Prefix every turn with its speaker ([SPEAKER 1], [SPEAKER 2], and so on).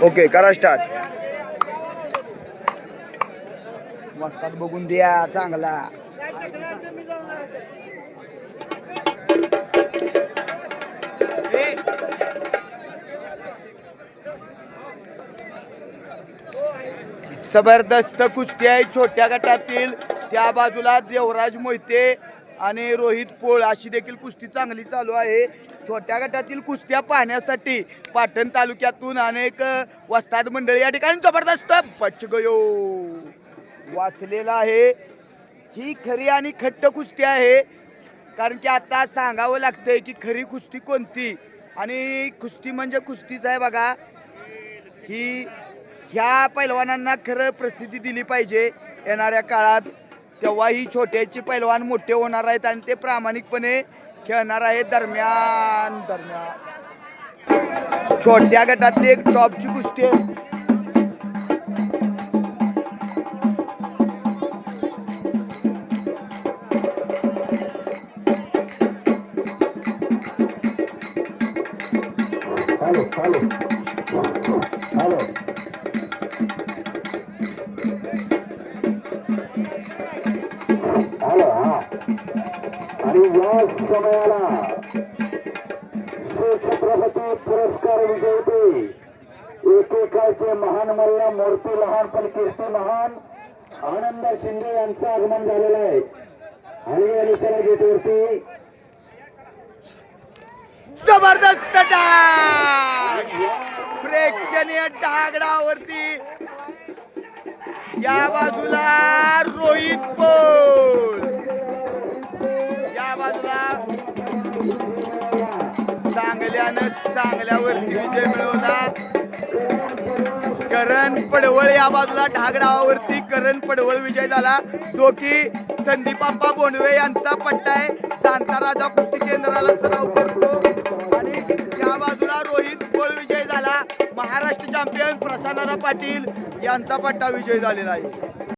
[SPEAKER 1] Okay करा start. वस्ताद बघून द्या चांगला. जबरदस्त कुस्ती आहे छोट्या गटातील. त्या बाजूला देवराज मोहिते आणि रोहित पोळ अशी देखील कुस्ती चांगली चालू आहे. छोट्या गटातील कुस्त्या पाहण्यासाठी पाटण तालुक्यातून अनेक वस्ताद मंडळी या ठिकाणी जबरदस्त बचगयो वाचलेला आहे. ही खरी आणि खट्ट कुस्ती आहे, कारण की आता सांगावं लागतंय की खरी कुस्ती कोणती. आणि कुस्ती म्हणजे कुस्तीच आहे बघा. ही ह्या पैलवानांना खरं प्रसिद्धी दिली पाहिजे येणाऱ्या काळात. तेव्हा ही छोट्याची पैलवान मोठे होणार आहेत आणि ते प्रामाणिकपणे खेळणार आहेत. दरम्यान छोट्या गटातली एक टॉपची कुस्ती आहे.
[SPEAKER 2] आणि या समयाला छत्रपती पुरस्कार विजेते एकेकाळचे महान मल्ल मूर्ती लहान पण कीर्ती महान आनंद शिंदे यांचं आगमन झालेलं आहे. आणि या दिशेला गेटवरती
[SPEAKER 1] जबरदस्त डाग, प्रेक्षणीय डागडावरती या बाजूला रोहित पोळ, या बाजूला चांगल्यावरती विजय मिळवला करण पडवळ. या बाजूला ढागडावावरती करण पडवळ विजय झाला, जो की संदीपाप्पा बोंडवे यांचा पट्टा आहे. जाणता राजा कुस्ती केंद्राला सराव करतो. आणि या बाजूला रोहित पोळ विजय झाला. महाराष्ट्र चॅम्पियन प्रसन्नदा पाटील यांचा पट्टा विजय झालेला आहे.